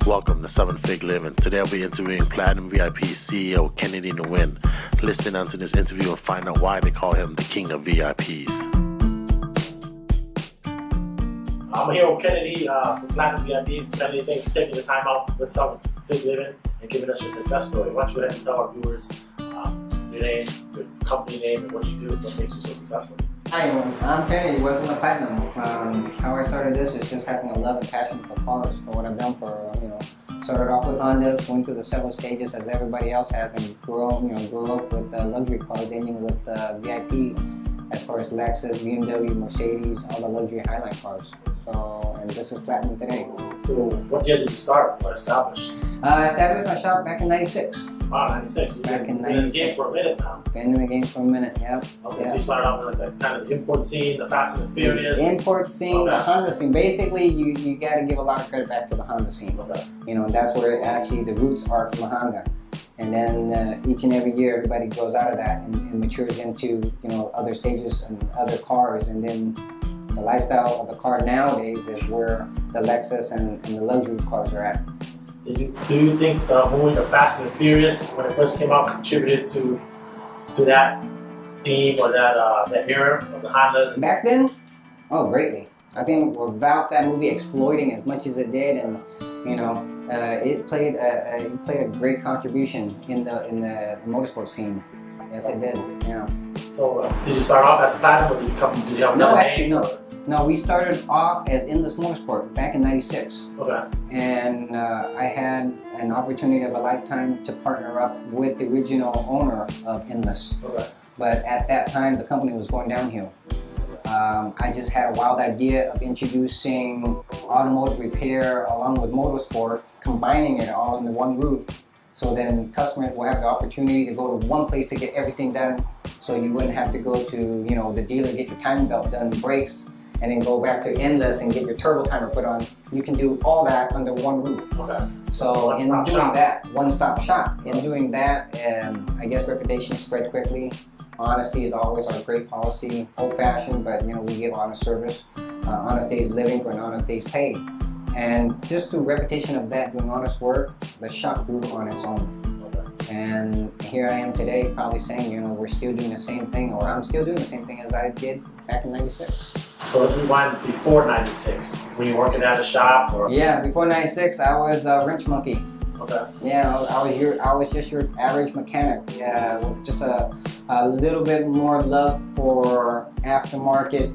Welcome to 7FigLivin. Today I'll be interviewing PlatinumVIP CEO Kennedy Nguyen. Listen onto this interview and find out why they call him the king of VIPs. I'm here with Kennedy from PlatinumVIP. Kennedy, thanks for taking the time out with 7FigLivin and giving us your success story. Why don't you go ahead and tell our viewers your name, your company name, and what you do, what makes you so successful. Hi, I'm Kennedy, welcome to Platinum. How I started this is just having a love and passion for cars, for what I've done for, started off with Hondas, went through the several stages as everybody else has, and grew up with luxury cars, ending with VIP, as far as Lexus, BMW, Mercedes, all the luxury highline cars. So, and this is Platinum today. So, what year did you start or establish? I established my shop back in '96. Wow, 96. Back in 96. Been in the game for a minute now. Been in the game for a minute, yep. Okay, so you started off with like the kind of the import scene, the Fast and the Furious. The import scene, the Honda scene. Basically, you got to give a lot of credit back to the Honda scene. Okay. And that's where actually the roots are from the Honda. And then each and every year, everybody grows out of that and matures into other stages and other cars. And then the lifestyle of the car nowadays is where the Lexus and the luxury cars are at. Do you think the movie The Fast and the Furious, when it first came out, contributed to that theme or that era of the Hondas? Back then? Oh, greatly. I think without that movie exploiting as much as it did, and it played a great contribution in the motorsport scene. Yes, it did. Yeah. So did you start off as Platinum, or did you have another name? No, we started off as Endless Motorsport back in '96. Okay. And I had an opportunity of a lifetime to partner up with the original owner of Endless. Okay. But at that time, the company was going downhill. I just had a wild idea of introducing automotive repair along with motorsport, combining it all under one roof. So then customers will have the opportunity to go to one place to get everything done. So you wouldn't have to go to the dealer, get your timing belt done, brakes, and then go back to Endless and get your turbo timer put on. You can do all that under one roof. Okay. So in doing that, one-stop shop. In doing that, I guess reputation spread quickly. Honesty is always our great policy. Old-fashioned, but we give honest service. Honest days living for an honest day's pay. And just through repetition of that, doing honest work, the shop grew on its own. And here I am today, probably saying, we're still doing the same thing, or I'm still doing the same thing as I did back in '96. So if we went before '96, were you working at a shop, or? Yeah, before '96, I was a wrench monkey. Okay. Yeah, I was just your average mechanic. Yeah, with just a little bit more love for aftermarket,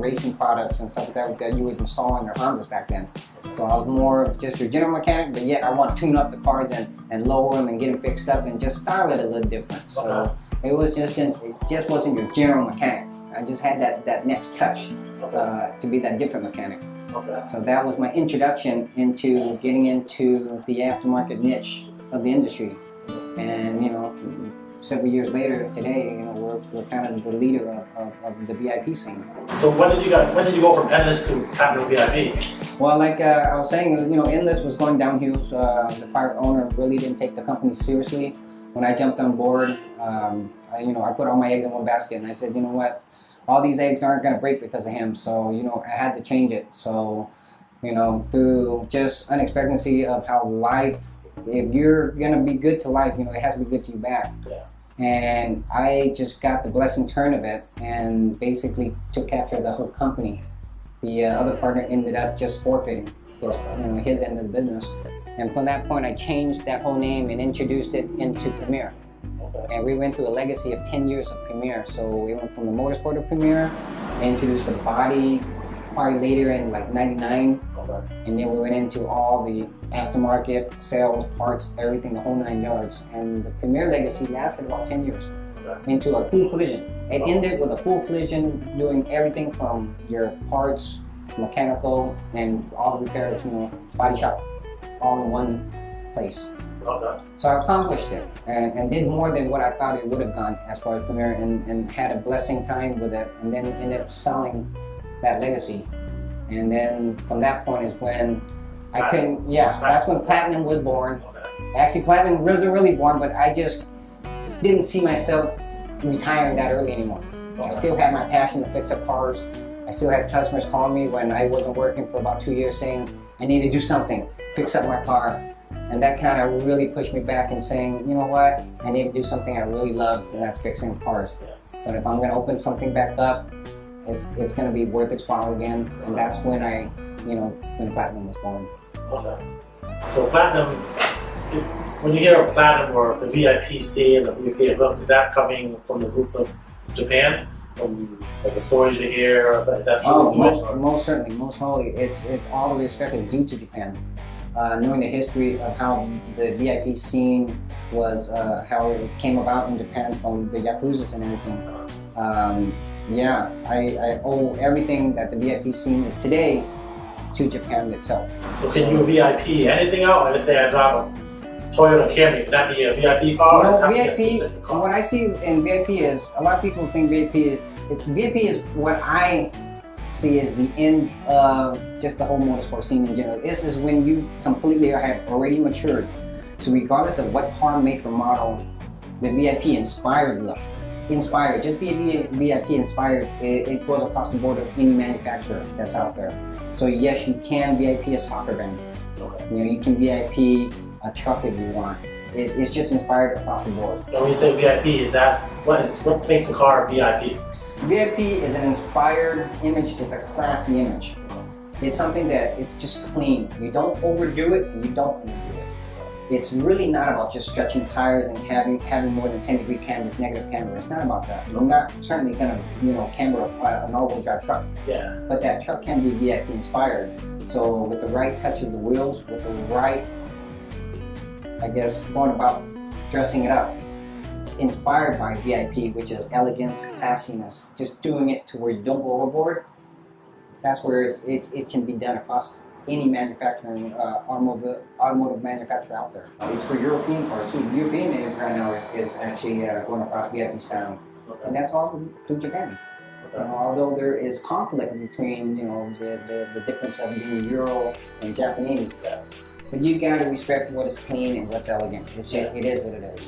racing products and stuff like that you would install on your Hondas back then. So I was more of just your general mechanic, but yet I want to tune up the cars and lower them and get them fixed up and just style it a little different. So it just wasn't your general mechanic. I just had that next touch to be that different mechanic. Okay. So that was my introduction into getting into the aftermarket niche of the industry. And several years later, today, we're kind of the leader of the VIP scene. So when did you go from Endless to Platinum VIP? Well, like I was saying, Endless was going downhill. So the prior owner really didn't take the company seriously. When I jumped on board, I put all my eggs in one basket, and I said, you know what? All these eggs aren't going to break because of him, so I had to change it. So through just unexpectancy of how life, if you're going to be good to life, it has to be good to you back. Yeah. And I just got the blessing turn of it and basically took after the whole company. The other partner ended up just forfeiting his end of the business, and from that point I changed that whole name and introduced it into Premier. And we went through a legacy of 10 years of Premier. So we went from the motorsport to Premier, introduced the body probably later in like '99, and then we went into all the aftermarket, sales, parts, everything, the whole 9 yards. And the Premier legacy lasted about 10 years into a full collision. It ended with a full collision, doing everything from your parts, mechanical, and all the repairs, body shop, all in one place. So I accomplished it and did more than what I thought it would have done as far as Premier, and had a blessing time with it, and then ended up selling that legacy. And then from that point is when I couldn't, that's when Platinum was born. Actually, Platinum wasn't really born, but I just didn't see myself retiring that early anymore. I still had my passion to fix up cars. I still had customers calling me when I wasn't working for about 2 years saying, I need to do something. fix up my car. And that kind of really pushed me back in saying, you know what, I need to do something I really love, and that's fixing cars. So if I'm going to open something back up, it's going to be worth its while again. And that's when when Platinum was born. Okay. So Platinum, when you hear of Platinum or the VIP scene, the VIP look, is that coming from the roots of Japan? From like the stories you hear, or is that true? Oh, most certainly, most wholly. It's all the respect is due to Japan. Knowing the history of how the VIP scene was, how it came about in Japan from the Yakuzas and everything. Yeah, I owe everything that the VIP scene is today to Japan itself. So can you VIP anything else? Let's say I drive a Toyota Camry, can that be a VIP car? No, VIP, what I see in VIP is, a lot of people think VIP is what I see as the end of just the whole motorsport scene in general. This is when you completely have already matured. So regardless of what car, make, or model, the VIP inspired look. Inspired, just be a VIP inspired, it goes across the board of any manufacturer that's out there. So yes, you can VIP a soccer band. You can VIP a truck if you want. It's just inspired across the board. When you say VIP, is that what makes a car VIP? VIP is an inspired image. It's a classy image. It's something that it's just clean. You don't overdo it and you don't underdo it. It's really not about just stretching tires and having more than 10-degree cameras, negative camber. It's not about that. I'm not certainly gonna camber an all-wheel drive truck. Yeah. But that truck can be VIP inspired. So with the right touch of the wheels, with the right, I guess, going about dressing it up, inspired by VIP, which is elegance, classiness, just doing it to where you don't go overboard. That's where it can be done across any manufacturing, automotive manufacturer out there. It's for European cars too. The European name right now is actually going across VIP style. And that's all through Japan. Although there is conflict between the difference of being Euro and Japanese. But you gotta respect what is clean and what's elegant. It is what it is,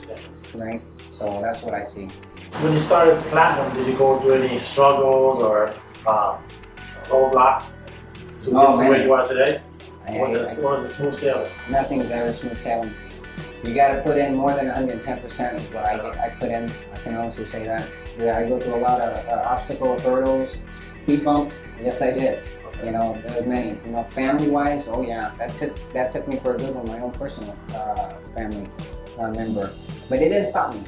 right? So that's what I see. When you started Platinum, did you go through any struggles or roadblocks to get to where you are today? Was it smooth sailing? Nothing's ever smooth sailing. You gotta put in more than 110% is what I put in. I can honestly say that. Yeah, I go through a lot of obstacle hurdles, speed bumps. Yes, I did. There was many. Family-wise, oh yeah, that took me for a good one. My own personal family member, but it didn't stop me.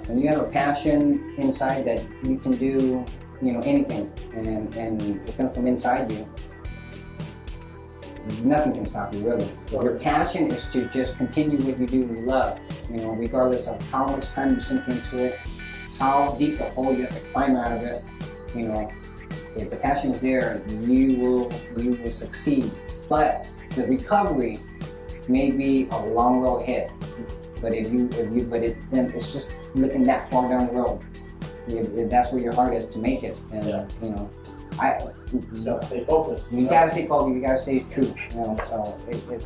When you have a passion inside that you can do, anything, and it comes from inside you, nothing can stop you really. So your passion is to just continue what you do and love, regardless of how much time you sink into it, how deep the hole you have to climb out of it. If the passion is there, you will succeed. But the recovery may be a long road ahead. But then it's just looking that far down the road. If that's where your heart is to make it, and you gotta stay focused. You gotta stay focused. You gotta stay true. So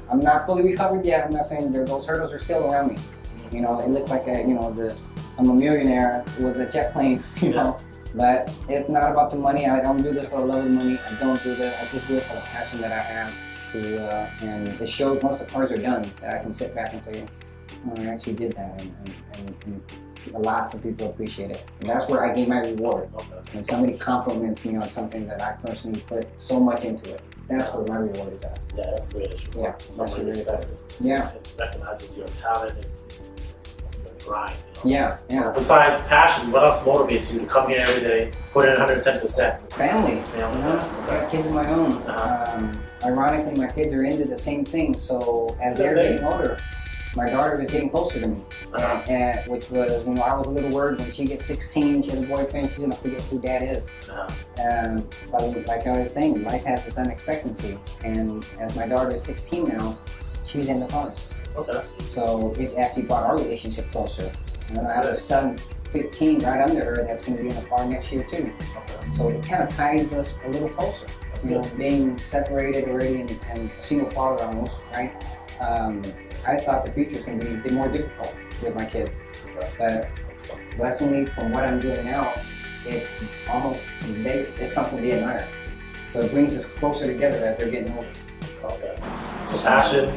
I'm not fully recovered yet. I'm not saying those hurdles are still around me. It looks like I'm a millionaire with a jet plane. But it's not about the money. I don't do this for the love of the money. I don't do that. I just do it for the passion that I have. And it shows once the cars are done that I can sit back and say, I actually did that, and lots of people appreciate it. And that's where I gain my reward. When somebody compliments me on something that I personally put so much into it, that's where my reward is at. Yeah, that's great. Yeah, somebody respects it. Yeah. It recognizes your talent and grind. Yeah. Besides passion, what else motivates you to come here every day, put in 110%? Family. I got kids of my own. Ironically, my kids are into the same thing. So as they're getting older, my daughter is getting closer to me, which was, I was a little worried when she gets 16, she has a boyfriend, she's gonna forget who dad is. But like I was saying, life has its unexpectancy, and as my daughter is 16 now, she's in the cars. So it actually brought our relationship closer. And I have a son, 15, right under her, that's gonna be in the car next year too. So it kind of ties us a little closer. Being separated already and a single father almost, right? I thought the future was going to be more difficult with my kids, but blessingly, from what I'm doing now, it's something they admire. So it brings us closer together as they're getting older. So passion,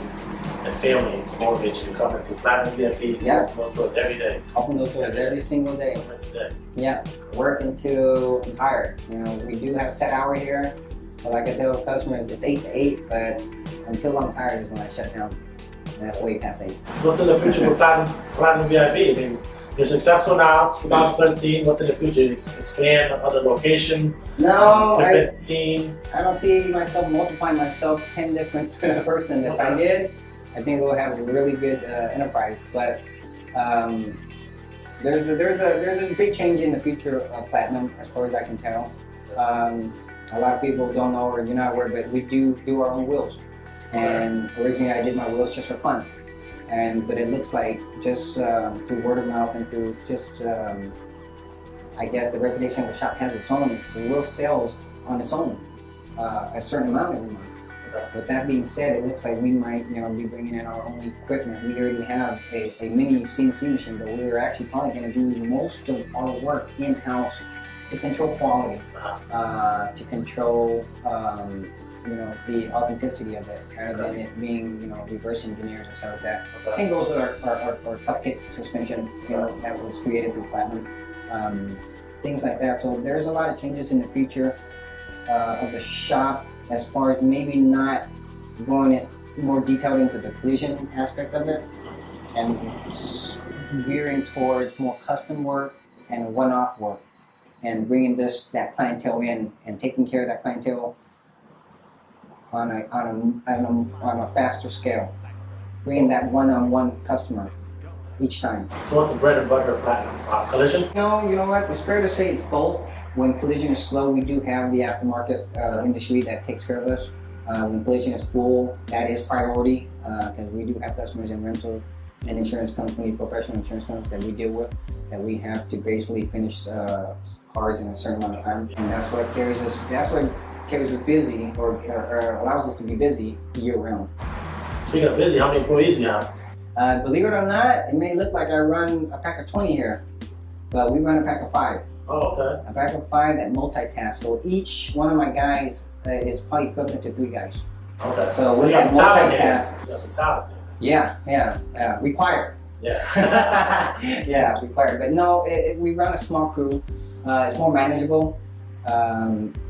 and family motivate you to come into Platinum VIP? Yeah. Open those doors every day. Open those doors every single day. Don't miss a day. Yeah, work until I'm tired. You know, we do have a set hour here, but like I tell customers, it's 8 to 8, but until I'm tired is when I shut down. And that's way past 8. So what's in the future for Platinum VIP? I mean, you're successful now, 2013. What's in the future? Expand other locations? No, different scene? I don't see myself multiplying myself 10 different person. If I did, I think we'll have a really good enterprise. But there's a big change in the future of Platinum, as far as I can tell. A lot of people don't know, or you're not aware, but we do our own wheels. And originally I did my wheels just for fun. But it looks like just through word of mouth and through just, I guess the reputation of the shop has its own, the wheel sells on its own a certain amount every month. With that being said, it looks like we might, be bringing in our own equipment. We already have a mini CNC machine, but we're actually probably going to do most of our work in-house to control quality, to control the authenticity of it, rather than it being, reverse engineers and stuff like that. Same goes with our Cup Kit suspension, that was created through Platinum, things like that. So there's a lot of changes in the future of the shop, as far as maybe not going more detailed into the collision aspect of it, and veering towards more custom work and one-off work, and bringing that clientele in and taking care of that clientele on a faster scale, bringing that one-on-one customer each time. So what's the bread and butter of Platinum? Collision? No, you know what? It's fair to say it's both. When collision is slow, we do have the aftermarket industry that takes care of us. When collision is full, that is priority, because we do have customers in rentals and insurance company, professional insurance companies that we deal with, that we have to gracefully finish cars in a certain amount of time, and that's what carries us. That's what keeps us busy, or allows us to be busy year round. Speaking of busy, how many employees do you have? Believe it or not, it may look like I run a pack of 20 here, but we run a pack of 5. Oh, okay. A pack of 5 that multitask. So each one of my guys is probably equivalent to 3 guys. Okay. So with that multitask, you got some talent. Yeah, required. Yeah. Yeah, required. But no, we run a small crew. It's more manageable.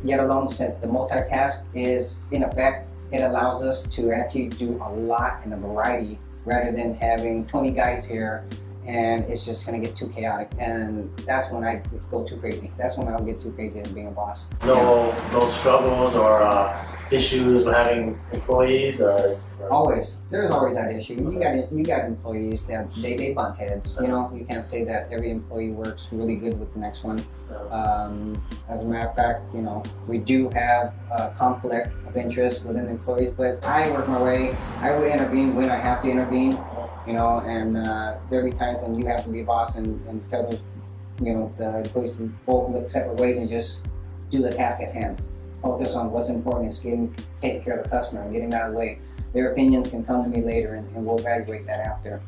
Yet alone, since the multitask is in effect, it allows us to actually do a lot in a variety, rather than having 20 guys here and it's just going to get too chaotic, and that's when I go too crazy. That's when I'll get too crazy at being a boss. No struggles or issues with having employees? Always. There's always that issue. You got employees that they butt heads. You can't say that every employee works really good with the next one. As a matter of fact, we do have a conflict of interest within employees, but I work my way. I will intervene when I have to intervene. And there'll be times when you have to be a boss and tell those, the employees to both look separate ways and just do the task at hand. Focus on what's important, is taking care of the customer and getting that out of the way. Their opinions can come to me later, and we'll evaluate that after.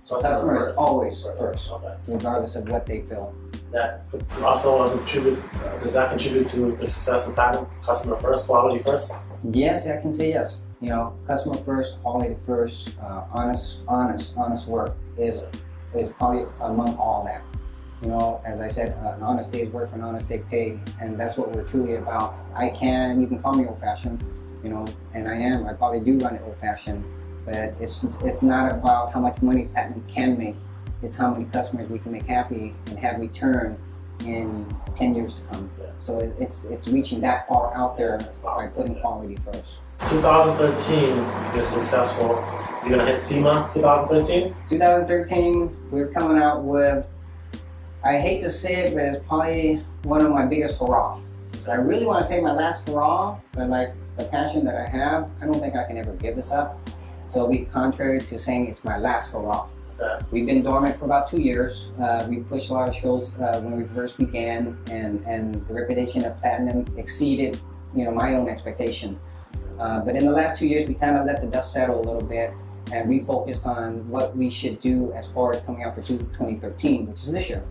So customer is always first, regardless of what they feel. That also contribute. Does that contribute to the success of Platinum? Customer first, quality first. Yes, I can say yes. Customer first, quality first, honest work is probably among all that. As I said, an honest day's work for an honest day paid, and that's what we're truly about. You can call me old-fashioned, and I am. I probably do run it old-fashioned, but it's not about how much money Platinum can make. It's how many customers we can make happy and have return in 10 years to come. So it's reaching that far out there by putting quality first. 2013, you're successful. You're gonna hit SEMA 2013? 2013, we're coming out with, I hate to say it, but it's probably one of my biggest hurrah. I really want to say my last hurrah, but like the passion that I have, I don't think I can ever give this up. So it'll be contrary to saying it's my last hurrah. We've been dormant for about 2 years. We pushed a lot of shows when we first began, and the reputation of Platinum exceeded, my own expectation. But in the last 2 years, we kind of let the dust settle a little bit and refocused on what we should do as far as coming out for 2013, which is this year.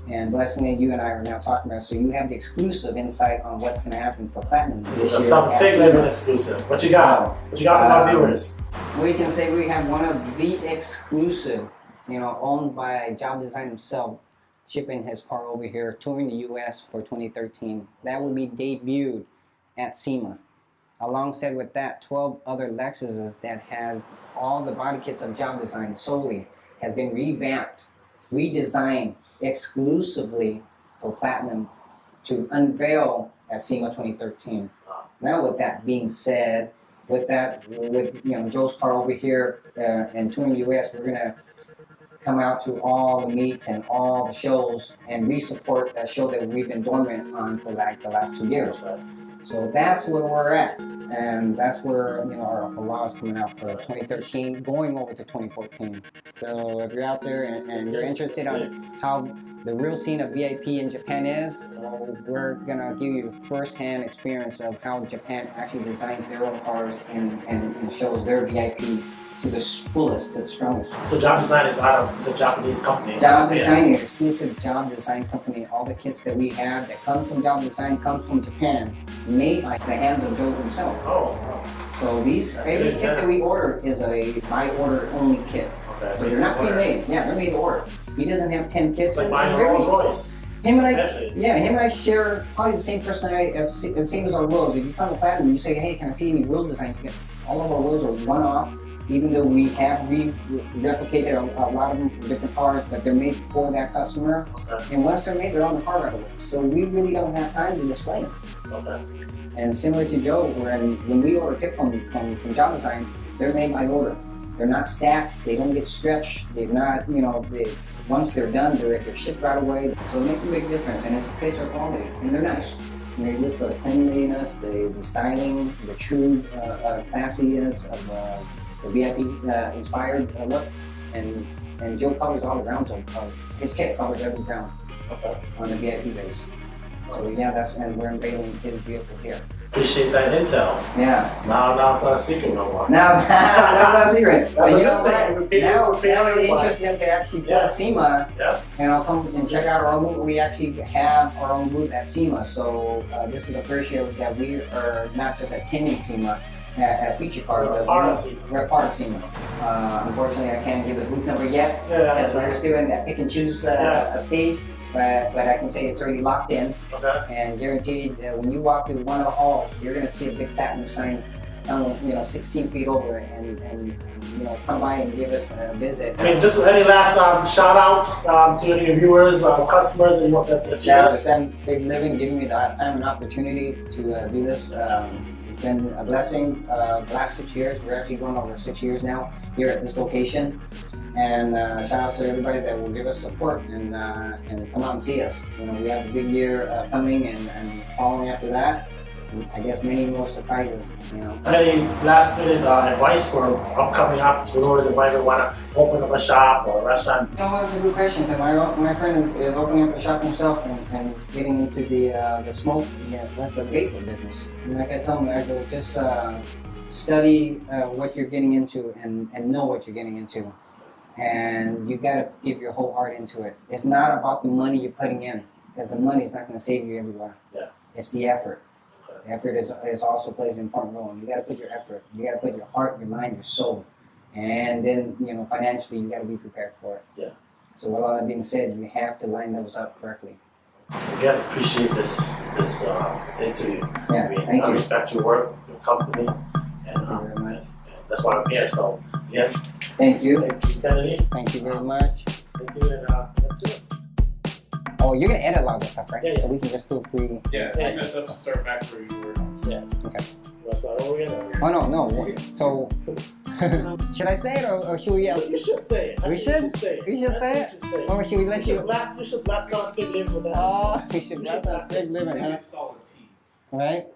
And blessingly, you and I are now talking about, so you have the exclusive insight on what's going to happen for Platinum this is a 7FigLivin exclusive. What you got? What you got for my viewers? We can say we have one of the exclusive, owned by Job Design himself, shipping his car over here, touring the US for 2013. That will be debuted at SEMA. Alongside with that, 12 other Lexuses that have all the body kits of Job Design solely has been revamped, redesigned exclusively for Platinum to unveil at SEMA 2013. Now, with that being said, with Joe's car over here and touring US, we're gonna come out to all the meets and all the shows and re-support that show that we've been dormant on for like the last 2 years. So that's where we're at, and that's where our hurrah is coming out for 2013, going over to 2014. So if you're out there and you're interested on how the real scene of VIP in Japan is, we're gonna give you first-hand experience of how Japan actually designs their own cars and shows their VIP to the fullest, to the strongest. So Job Design is it's a Japanese company. Job Design, exclusive Job Design company. All the kits that we have that come from Job Design comes from Japan, made by the hands of Joe himself. So every kit that we order is a by order only kit. Okay, so they're not pre-made. Yeah, they're made to order. He doesn't have 10 kits. It's like buying a Rolls Royce. Him and I share probably the same personality same as our wheels. If you come to Platinum, you say, hey, can I see any wheel design? All of our wheels are one-off. Even though we have replicated a lot of them for different cars, but they're made for that customer. And once they're made, they're on the car right away. So we really don't have time to display them. And similar to Joe, when we order a kit from Job Design, they're made by order. They're not stacked. They don't get stretched. They're not, once they're done, they're shipped right away. So it makes a big difference, and it's a picture quality, and they're nice. You look for the cleanliness, the styling, the true classiness of the VIP inspired look, and Joe covers all the ground. His kit covers every ground on the VIP base. So yeah, and we're unveiling his vehicle here. Appreciate that intel. Yeah. Now it's not a secret no more. Now it's not a secret. But you know what? Now it interests them to actually play at SEMA. Yeah. And I'll come and check out our own booth. We actually have our own booth at SEMA. So this is the first year that we are not just attending SEMA as feature cars, but we're part of SEMA. Unfortunately, I can't give a booth number yet, as we're still in that pick and choose stage. But I can say it's already locked in, and guaranteed that when you walk through one of the halls, you're going to see a big Platinum sign, 16 feet over, and come by and give us a visit. I mean, just any last shout outs to any of your viewers, customers that you want to see us? 7FigLivin giving me the time and opportunity to do this. It's been a blessing. The last 6 years, we're actually going over 6 years now here at this location. And shout out to everybody that will give us support and come out and see us. We have a big year coming and following after that. And I guess many more surprises. Any last minute advice for upcoming entrepreneurs that might want to open up a shop or a restaurant? That's a good question. My friend is opening up a shop himself and getting into the smoke. That's the vapor business. And like I told him, I go just study what you're getting into and know what you're getting into. And you gotta give your whole heart into it. It's not about the money you're putting in, because the money is not gonna save you everywhere. Yeah. It's the effort. The effort is also plays an important role. You gotta put your effort. You gotta put your heart, your mind, your soul. And then, financially, you gotta be prepared for it. Yeah. So with all that being said, you have to line those up correctly. Again, appreciate this interview. Yeah, thank I you. respect your work, your company, and that's why I'm here. So, yeah. Thank you. Thank you, Kennedy. Thank you very much. Thank you, and that's it. Oh, you're gonna edit a lot of this stuff, right? Yeah. So we can just feel free. Yeah, I think that's up to start back where you were. Yeah. Okay. You want to start over again? Oh no. So should I say it or should we yell? You should say it. We should say it. We should say it. Or should we let you? We should blast on FigLivin with that. Oh, we should blast on FigLivin, huh? Solid teas. Right?